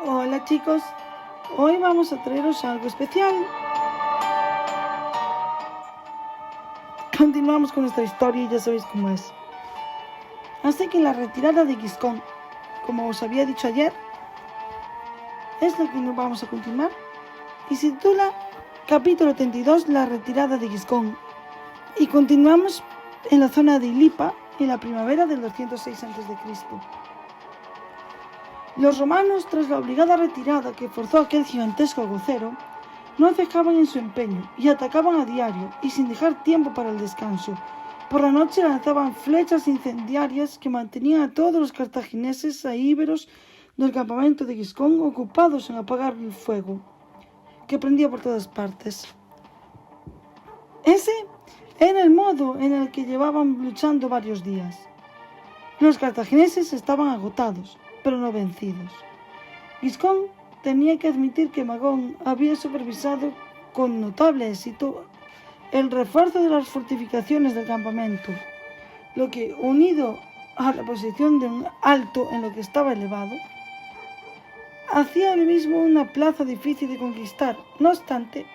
Hola chicos, hoy vamos a traeros algo especial. Continuamos con nuestra historia y ya sabéis cómo es. Así que la retirada de Giscón, como os había dicho ayer, es lo que nos vamos a continuar y se titula Capítulo 32, la retirada de Giscón. Y continuamos en la zona de Ilipa en la primavera del 206 a.C. Los romanos, tras la obligada retirada que forzó aquel gigantesco agocero, no cejaban en su empeño y atacaban a diario y sin dejar tiempo para el descanso. Por la noche lanzaban flechas incendiarias que mantenían a todos los cartagineses e íberos del campamento de Giscón ocupados en apagar el fuego, que prendía por todas partes. Ese era el modo en el que llevaban luchando varios días. Los cartagineses estaban agotados, pero no vencidos. Giscón tenía que admitir que Magón había supervisado con notable éxito el refuerzo de las fortificaciones del campamento, lo que, unido a la posición de un alto en lo que estaba elevado, hacía el mismo una plaza difícil de conquistar. No obstante,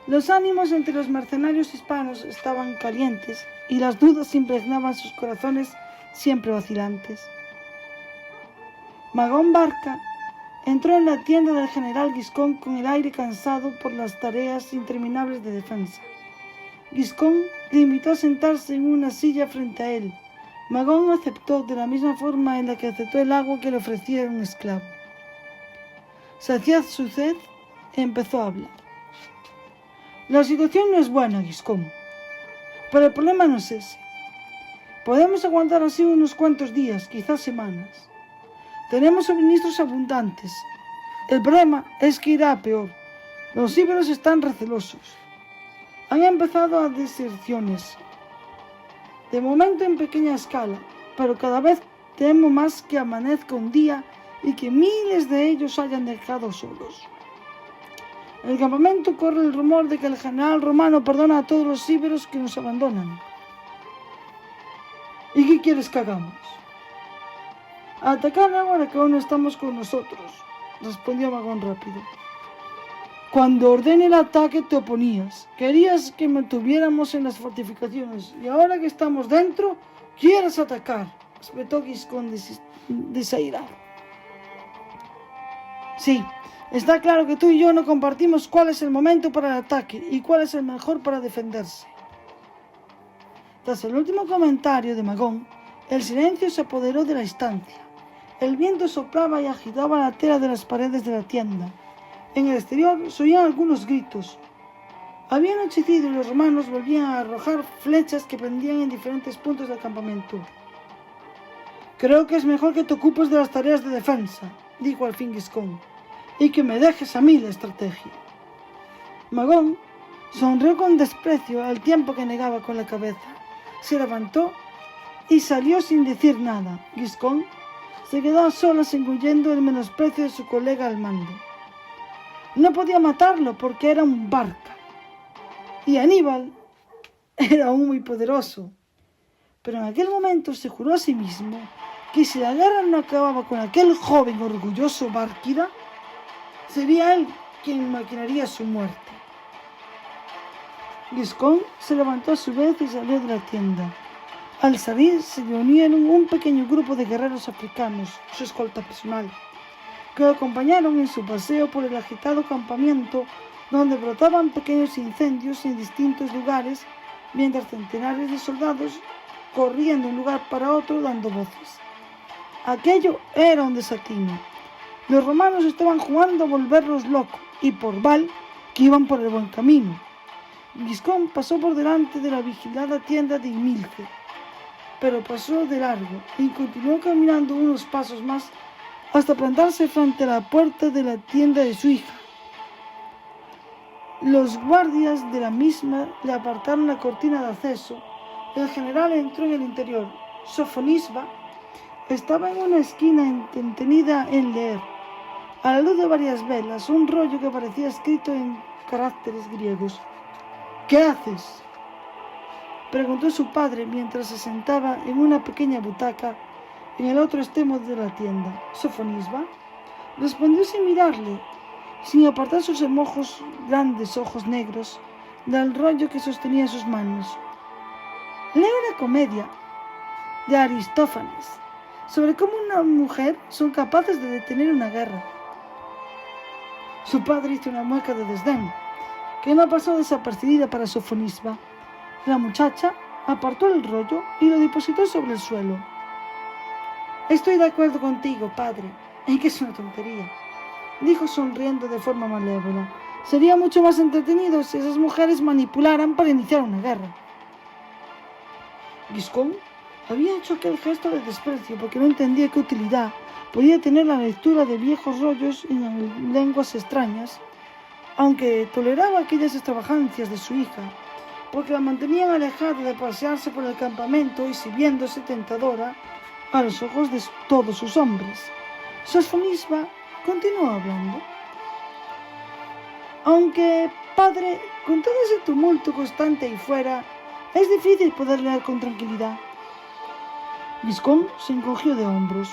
los ánimos entre los mercenarios hispanos estaban calientes y las dudas impregnaban sus corazones siempre vacilantes. Magón Barca entró en la tienda del general Giscón con el aire cansado por las tareas interminables de defensa. Giscón le invitó a sentarse en una silla frente a él. Magón aceptó de la misma forma en la que aceptó el agua que le ofrecía un esclavo. Saciada su sed, empezó a hablar. La situación no es buena, Giscón, pero el problema no es ese. Podemos aguantar así unos cuantos días, quizás semanas. Tenemos suministros abundantes. El problema es que irá a peor. Los íberos están recelosos. Han empezado a deserciones. De momento en pequeña escala, pero cada vez temo más que amanezca un día y que miles de ellos hayan dejado solos. En el campamento corre el rumor de que el general romano perdona a todos los íberos que nos abandonan. ¿Y qué quieres que hagamos? Atacar ahora que aún no estamos con nosotros, respondió Magón rápido. Cuando ordené el ataque te oponías. Querías que mantuviéramos en las fortificaciones y ahora que estamos dentro, quieres atacar, espetó Giscón desairado. Sí, está claro que tú y yo no compartimos cuál es el momento para el ataque y cuál es el mejor para defenderse. Tras el último comentario de Magón, el silencio se apoderó de la estancia. El viento soplaba y agitaba la tela de las paredes de la tienda. En el exterior se oían algunos gritos. Había anochecido y los romanos volvían a arrojar flechas que prendían en diferentes puntos del campamento. Creo que es mejor que te ocupes de las tareas de defensa, dijo al fin Giscón, y que me dejes a mí la estrategia. Magón sonrió con desprecio al tiempo que negaba con la cabeza. Se levantó y salió sin decir nada. Giscón se quedó a solas engullendo el menosprecio de su colega al mando. No podía matarlo porque era un Barca. Y Aníbal era aún muy poderoso. Pero en aquel momento se juró a sí mismo que si la guerra no acababa con aquel joven orgulloso Bárquida, sería él quien maquinaría su muerte. Giscón se levantó a su vez y salió de la tienda. Al salir se le unieron un pequeño grupo de guerreros africanos, su escolta personal, que lo acompañaron en su paseo por el agitado campamento donde brotaban pequeños incendios en distintos lugares, mientras centenares de soldados corrían de un lugar para otro dando voces. Aquello era un desatino. Los romanos estaban jugando a volverlos locos y por Val que iban por el buen camino. Giscón pasó por delante de la vigilada tienda de Himilce, pero pasó de largo y continuó caminando unos pasos más hasta plantarse frente a la puerta de la tienda de su hija. Los guardias de la misma le apartaron la cortina de acceso. El general entró en el interior. Sofonisba estaba en una esquina entretenida en leer, a la luz de varias velas, un rollo que parecía escrito en caracteres griegos. ¿Qué haces?, preguntó su padre mientras se sentaba en una pequeña butaca en el otro extremo de la tienda. Sofonisba respondió sin mirarle, sin apartar sus grandes ojos negros del rollo que sostenía en sus manos. Leo una comedia de Aristófanes sobre cómo una mujer son capaces de detener una guerra. Su padre hizo una mueca de desdén, que no pasó desapercibida para Sofonisba. La muchacha apartó el rollo y lo depositó sobre el suelo. Estoy de acuerdo contigo, padre, en que es una tontería, dijo sonriendo de forma malévola. Sería mucho más entretenido si esas mujeres manipularan para iniciar una guerra. Giscón había hecho aquel gesto de desprecio porque no entendía qué utilidad podía tener la lectura de viejos rollos en lenguas extrañas, aunque toleraba aquellas extravagancias de su hija, porque la mantenían alejada de pasearse por el campamento y sirviéndose tentadora a los ojos de todos sus hombres. Sofonisba continuó hablando. Aunque, padre, con todo ese tumulto constante ahí fuera, es difícil poder leer con tranquilidad. Giscón se encogió de hombros.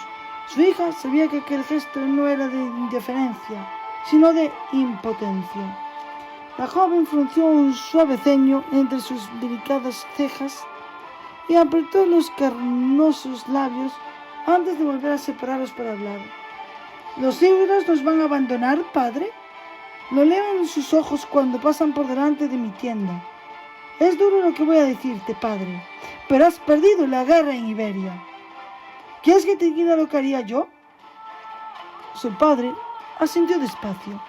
Su hija sabía que aquel gesto no era de indiferencia, sino de impotencia. La joven frunció un suave ceño entre sus delicadas cejas y apretó los carnosos labios antes de volver a separarlos para hablar. ¿Los íberos nos van a abandonar, padre? Lo leo en sus ojos cuando pasan por delante de mi tienda. Es duro lo que voy a decirte, padre, pero has perdido la guerra en Iberia. ¿Quieres que te diga lo que haría yo? Su padre asintió despacio.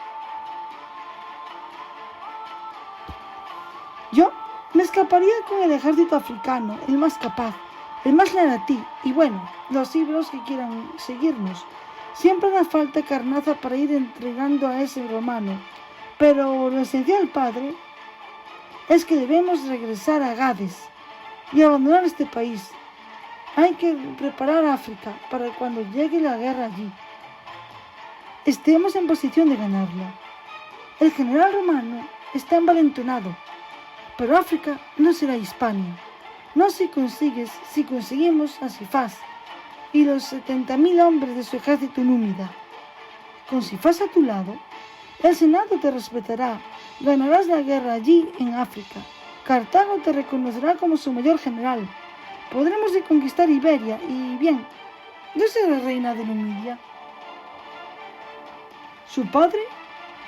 Yo me escaparía con el ejército africano, el más capaz, el más leal a ti, y bueno, los íberos que quieran seguirnos. Siempre hará falta carnaza para ir entregando a ese romano, pero lo esencial, padre, es que debemos regresar a Gades y abandonar este país. Hay que preparar África para cuando llegue la guerra allí. Estemos en posición de ganarla. El general romano está envalentonado, pero África no será Hispania. No si conseguimos a Sifás y los 70.000 hombres de su ejército númida. Con Sifás a tu lado, el Senado te respetará. Ganarás la guerra allí en África. Cartago te reconocerá como su mayor general. Podremos reconquistar Iberia y, bien, yo seré reina de Numidia. Su padre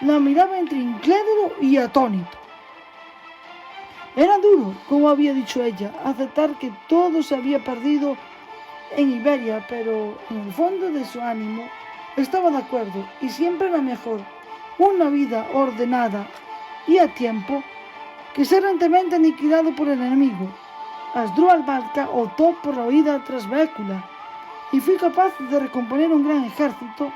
la miraba entre incrédulo y atónito. Era duro, como había dicho ella, aceptar que todo se había perdido en Iberia, pero en el fondo de su ánimo estaba de acuerdo y siempre era mejor una vida ordenada y a tiempo que ser rentemente aniquilado por el enemigo. Asdrúbal Barca optó por la huida tras Bécula y fue capaz de recomponer un gran ejército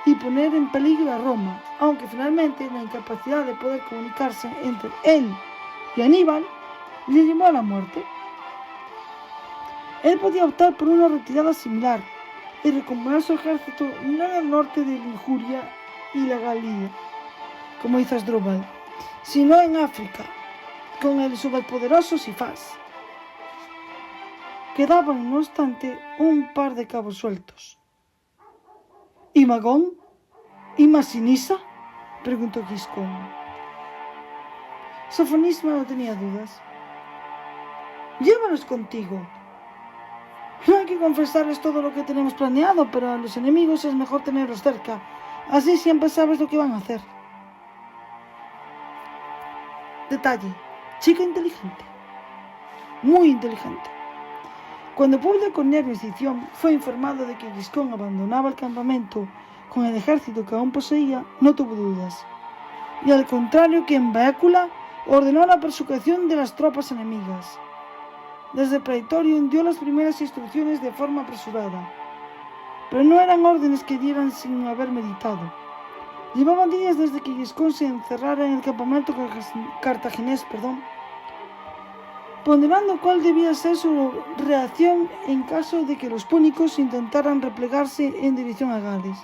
y poner en peligro a Roma, aunque finalmente la incapacidad de poder comunicarse entre él y Aníbal le llevó a la muerte. Él podía optar por una retirada similar y recomponer su ejército no en el norte de Liguria y la Galia, como hizo Asdrúbal, sino en África, con el superpoderoso Sifás. Quedaban, no obstante, un par de cabos sueltos. ¿Y Magón? ¿Y Masinisa? Preguntó Giscón. Sofonisba no tenía dudas. Llévalos contigo. No hay que confesarles todo lo que tenemos planeado, pero a los enemigos es mejor tenerlos cerca. Así siempre sabes lo que van a hacer. Detalle. Chica inteligente. Muy inteligente. Cuando Publio Cornelio Escipión fue informado de que Giscón abandonaba el campamento con el ejército que aún poseía, no tuvo dudas. Y al contrario que en Bécula, ordenó la persecución de las tropas enemigas. Desde Praetorium dio las primeras instrucciones de forma apresurada, pero no eran órdenes que dieran sin haber meditado. Llevaban días desde que Giscón se encerrara en el campamento cartaginés, ponderando cuál debía ser su reacción en caso de que los púnicos intentaran replegarse en dirección a Gades.